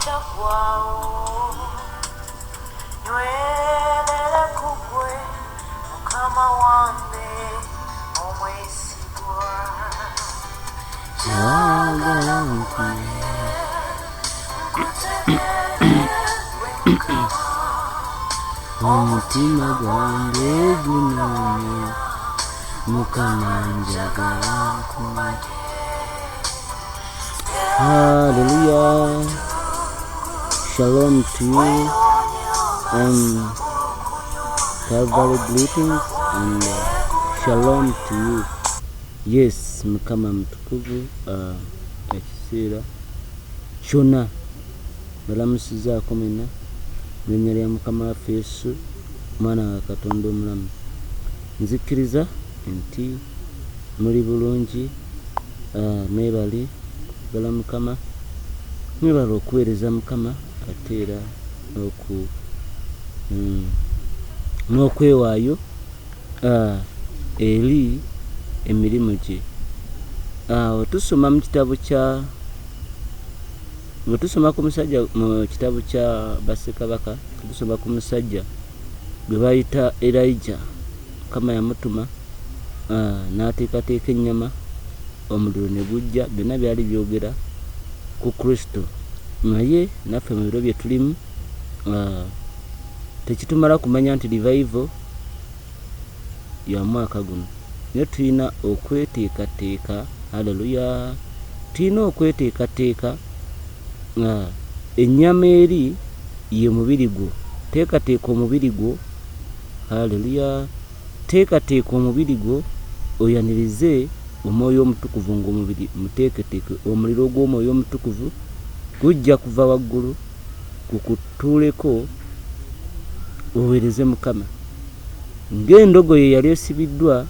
Umutima gwange gunanye Mukama njagala kumanya. Hallelujah. Shalom to you. Calvary greetings and shalom to you. Yes, Mukama mtukuvu ekisira kyonna balamusizaako mwena linnya lya Mukama waffe Yesu mwana wa Katonda omulamu. Nzikiriza nti muli bulungi, mwebale bala Mukama, mwebale okuweereza Mukama ate era n'okwewaayo eri emirimu gye. Tusoma mu kitabo kya tusoma ku musajja mu kitabo kya Bassekabaka, tusoma ku musajja gwe bayita Elijah. Mukama yamutuma n'ateekateeka ennyama, omuliro ne gujja, byonna byali byogera ku Kristo. Naye naffe mu biro bye tulimu tekitumala kumanya nti revival ya mwaka guno, naye tulina okweteekateeka. Haleluya. Tulina okweteekateeka. Ennyama eri ye mubiri gwo. Teekateeka omubiri gwo. Haleluya. Teekateeka omubiri gwo oyanirize omwoyo omutukuvu ng'omubiri muteeketeeke. Omuliro gw'omwoyo omutukuvu gujja kuva waggulu gukutuuleko oweereze Mukama. Ng'endogoyi yali esibiddwa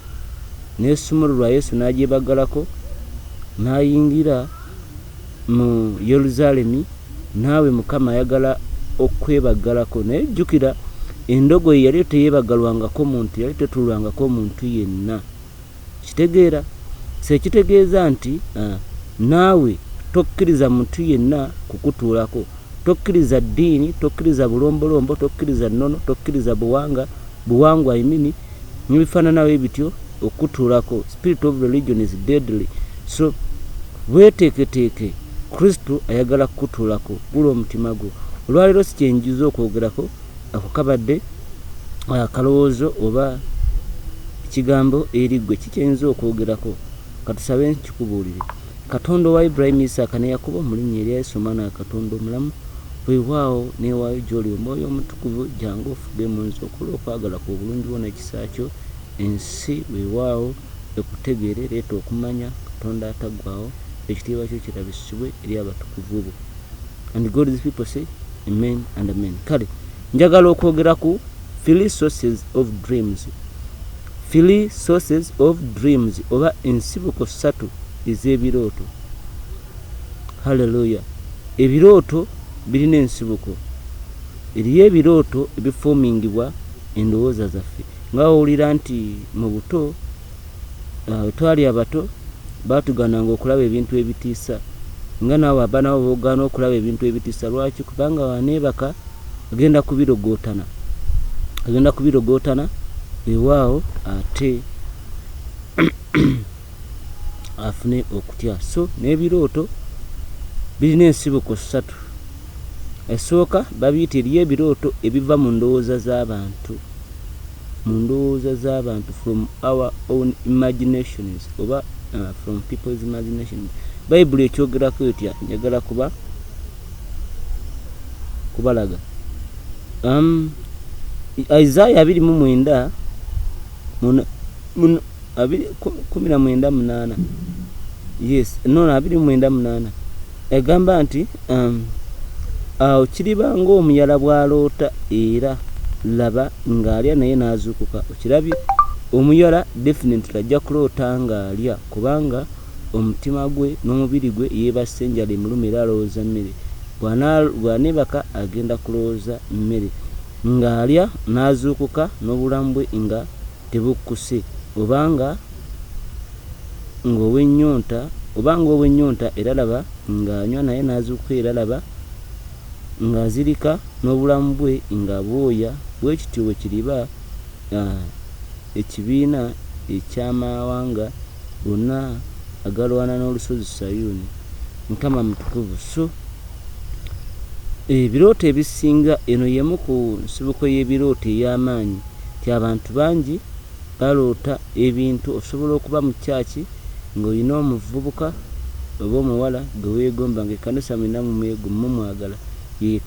n'esumululwa, Yesu n'agyebagalako n'ayingira mu Yerusaalemi. Naawe Mukama ayagala okwebagalako, naye jjukira endogoyi yali teyeebagalwangako muntu, yali tetulwangako muntu yenna. Kitegeera? Sekitegeeza nti naawe tokkiriza muntu yenna kukutuulako. Tokkiriza ddiini, tokkiriza bulombolombo, tokkiriza nnono, tokkiriza buwangwa imini nibifaananawo ebityo okutuulako. Spirit of religion is deadly. So weeteeketeeke, Kristo ayagala kukutuulako, gula omutima gwo. Olwaleero si kyenjiza okwogerako, ako kabadde akalowoozo oba ekigambo eri ggwe kikyenza okwogerako. Katusabe nkikubuulire. Katonda wa Ibrahim, Isaaka ne Yakobo mu linnya erya Yesu omwana wa Katonda omulamu, weewaawo neewaayo gy'oli omwoyo omutukuvu, jangu ofuge mu nsi okola okwagala ku obulungi bwo n'ekisa kyo. Ensi weewaawo ekutegeere, leeta okumanya Katonda ataggwaawo, ekitiibwa kyo kirabisibwe eri abatukuvu bo. And God's people say amen and amen. Kale njagala okwogera ku 3 sources of dreams. 3 sources of dreams oba ensibuko 3 ez'ebirooto. Hallelujah. Ebirooto birina ensibuko. Eriyo ebirooto ebifoomingibwa endowooza zaffe. Nga owulira nti mu buto twali abato baatugananga okulaba ebintu ebitiisa, nga naawe abaana bo boogana okulaba ebintu ebitiisa. Lwaki? Kubanga waneebaka agenda kubirogootana ewaawo ate afune okutya. So n'ebirooto birina ensibuko 3. Esooka babiyita eriyo ebirooto ebiva mu ndowooza z'abantu, from our own imaginations oba from people's imaginations. Bible ekyogerako etya njagala kubalaga. Isaiah 29 19:8. Yes, no 29:8 egamba nti awo kiriba ng'omuyala bw'aloota era laba ng'alya naye n'azuukuka. Okirabye? Omuyala definitely ajja kuloota ng'alya, kubanga omutima gwe n'omubiri gwe yeebase enjala emuluma era alowooza mmere. Bw'aneebaka agenda kulowooza mmere, ng'alya n'azuukuka n'obulamu bwe nga tebukkuse, obanga ng'ow'ennyonta era laba ng'anywa naye n'azuukuka era laba ng'azirika n'obulamu bwe nga bwoya bwe kityo bwe kiriba ekibiina eky'amawanga gonna agalwana n'olusozi Sayuuni. Mukama mutukuvu. So ebirooto ebisinga, eno yemu ku nsibuko y'ebirooto ey'amaanyi, ti abantu bangi baloota ebintu. Osobola okuba mu kyaki ng'olina omuvubuka oba omuwala gwe weegomba ng'ekkanisa mwina mumwagala,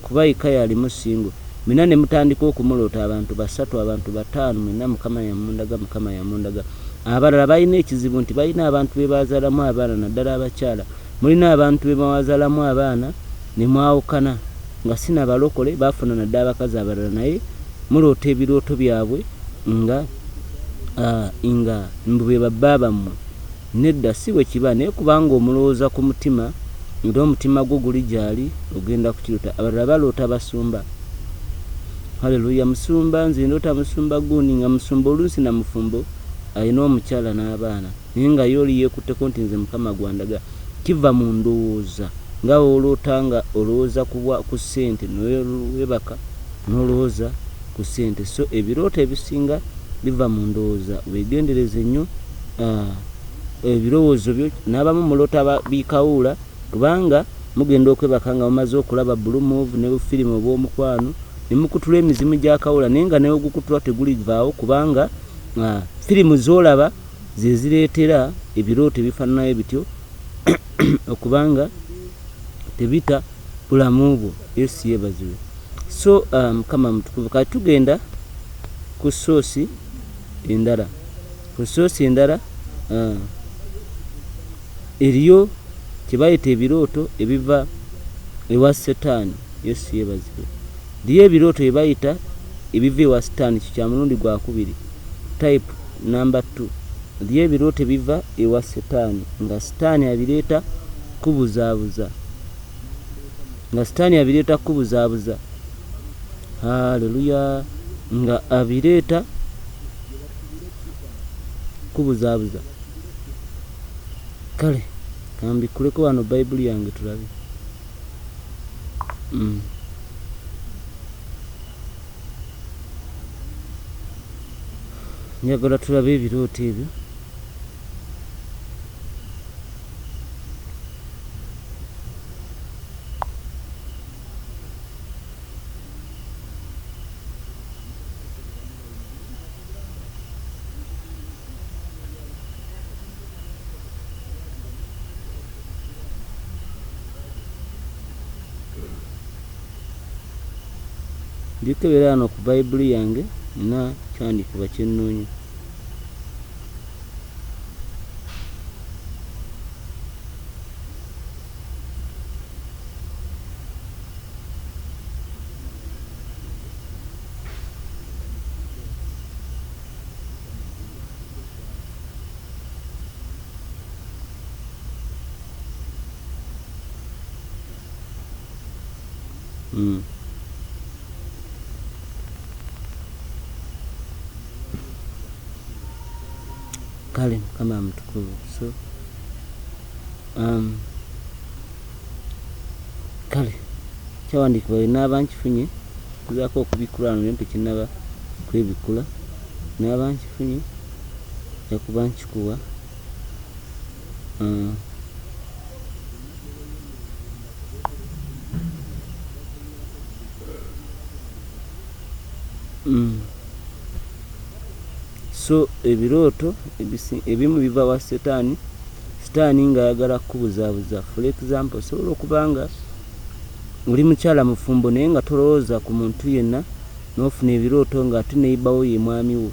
kuba eka yalimu singo, mwina ne mutandika okumuloota abantu 3, abantu 5, mwina Mukama yamundaga. Abalala balina ekizibu nti balina abantu be bazaalamu abaana, naddala abakyala. Mulina abantu be bazaalamu abaana ne mwawukana nga sina balokole, baafuna naddala abakazi abalala, naye muloota ebirooto byabwe nga mbu be babba bammwe. Nedda si bwe kiba, naye kubanga omulowooza ku mutima era omutima gwo guli gyali ogenda kukiruta. Abalala baloota basumba. Haleluya. Musumba, nze ndoota musumba gundi nga musumba oluusi na mufumbo alina omukyala n'abaana, naye nga yooli yeekutteko nti nze Mukama gwandaga. Kiva mu ndowooza, nga oloota nga olowooza ku ssente nowebaka n'olowooza ku ssente. So ebirooto ebisinga biva mu ndowooza. Weegendereze nnyo ebirowoozo byo. N'abamu muloota bikawuula, kubanga mugenda okwebaka nga mumaze okulaba blue move ne firimu obw'omukwano ne mukutula emizimu gya kawuula, naye nga newe gukutula tegulivaawo, kubanga firimu z'olaba ze zireetera ebirooto ebifaananayo bityo okubanga tebita bulamu bwo. Yesu yeebazibwe. So Mukama mutukuvu. Kati tugenda ku soosi endala. Ku soosi endala eriyo kye bayita ebirooto ebiva ewa Setaani. Yesu yeebazibwe. Eriyo ebirooto bye bayita ebiva ewa Setaani, kyo kya mulundi gwa 2, type number 2. Eriyo ebirooto ebiva ewa Setaani nga Setaani abireeta kubuzaabuza. Haleluya. Nga abireeta kubuzaabuza. Kale kambikuleko wano Bayibuli yange tulabe. Njagala tulabe ebirooto ebyo. Ndikebera hano ku Bayibuli yange nina kyandikuba kyennoonya. Kale Mukama mutukuvu. So kale kyawandikibwa naaba nkifunye, kuzaako okubikula naye tekinnaba kwebikula. Naaba nkifunye yakuba nkikuwa. So ebirooto ebimu biva wa Setaani. Setaani ng'ayagala kukubuzaabuza. For example, osobola okubanga oli mukyala mufumbo naye nga tolowooza ku muntu yenna, n'ofuna ebirooto nga ate neibawo ye mwami wo,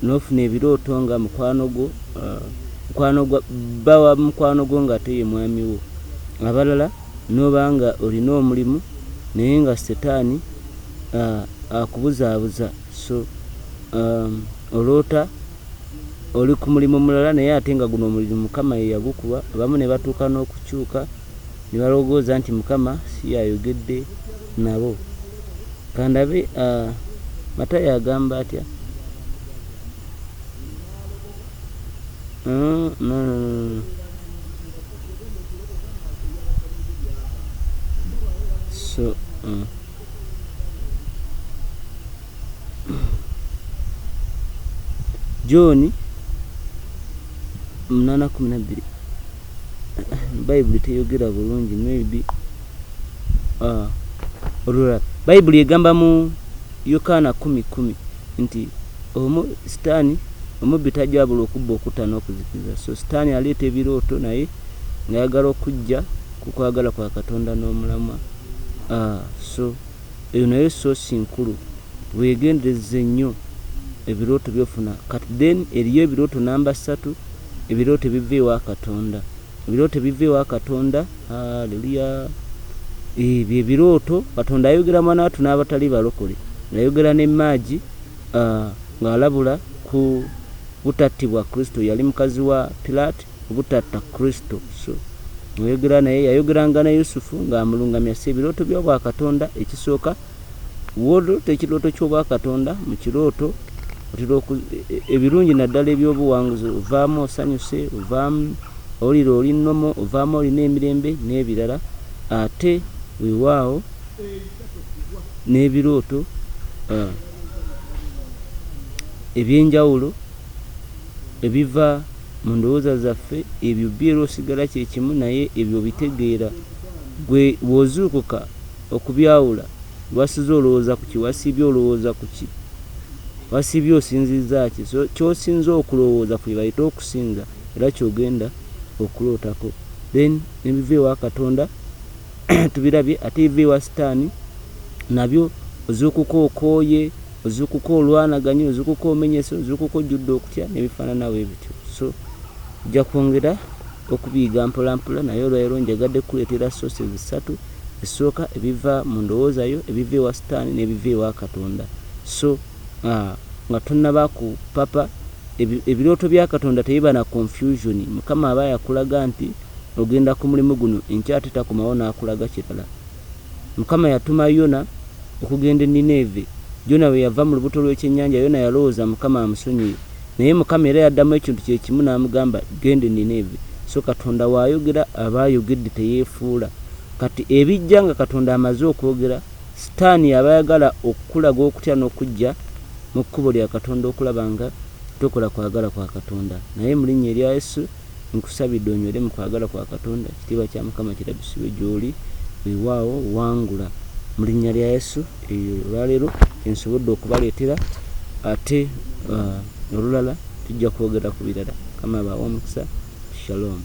n'ofuna ebirooto nga mukwano gwo bawa mukwano gwo nga ate ye mwami wo. Abalala n'obanga olina omulimu naye nga Setaani akubuzaabuza. So oloota oli ku mulimu mulala naye ate nga guno omulimu Mukama ye yagukuba. Abamu ne batuuka n'okukyuka ne balowooza nti Mukama si yayogedde nabo. Kandabe Matayo agamba atya? No. So John 8:12 Bible teyogera bulungi maybe olulala Bible egamba mu Yokaana 10:10 nti sitaani omubbi tajja bula okubba okutta n'okuzikiriza. So sitaani aleeta ebirooto naye ng'ayagala okujja ku kwagala kwa Katonda n'omulamwa. So eyo nayo soosi nkulu, weegendereze nnyo ebirooto byofuna. Kati then eriyo ebirooto namba 3, ebirooto ebiva ewa Katonda. Ebirooto ebiva ewa Katonda, haleluya. Ebyo ebirooto Katonda ayogera naatu n'abatali balokole, ayogera ne Maagi ng'alabula ku butattibwa Kristo. Yali mukazi wa Pilaati obutatta Kristo. So ayogera naye, yayogeranga na Yusufu ng'amulungamya. Ebirooto by'obwa Katonda, ekisooka woodo tekirooto ky'obwa Katonda. Mu kirooto ebirungi naddala ebyobuwanguzi, ovaamu osanyuse, ovaamu olira oli nnomo, ovaamu olina emirembe n'ebirala. Ate weewaawo n'ebirooto ebyenjawulo ebiva mu ndowooza zaffe, ebyo byeera osigala kye kimu, naye ebyo bitegeera. Gwe w'ozuukuka okubyawula, wasize olowooza ku ki? Wasiibye olowooza ku ki? Wasiibye osinziza ki? So ky'osinza okulowooza ku bayita okusinza, era ky'ogenda okulootako. Then ebiva ewa Katonda tubirabye. Ate ebiva ewa Sitaani nabyo ozuukuka okooye, ozuukuka olwanaganye, ozuukuka omenyese, ozuukuka ojjudde okutya n'ebifaananawo ebityo. So ojja kwongera okubiyiga mpola mpola, naye olwaleero njagadde kuleetera sources 3. Esooka ebiva mu ndowooza yo, ebiva ewa Sitaani n'ebiva ewa Katonda. So nga tonnaba ku papa, ebirooto bya Katonda tebiba na confusion. Mukama aba yakulaga nti ogenda ku mulimu guno, enkya ate takomawo n'akulaga kirala. Mukama yatuma Yona okugenda e Nineve. Yona bwe yava mu lubuto lw'ekyennyanja, Yona yalowooza Mukama amusonyiye, naye Mukama era yaddamu ekintu kye kimu n'amugamba genda e Nineve. So Katonda w'ayogera aba ayogedde, teyeefuula. Kati ebijja nga Katonda amaze okwogera, Sitaani aba ayagala okukulaga okutya n'okujja mu kkubo lya Katonda, okulaba nga tokola kwagala kwa Katonda. Naye mu linnya erya Yesu nkusabidde onywere mu kwagala kwa Katonda. Ekitiibwa kya Mukama kirabisibwe gy'oli, weewaawo wangula mu linnya lya Yesu. Olwaleero ensobodde okubaleetera, ate olulala tujja kwogera ku birala. Mukama abawe omukisa. Shalom.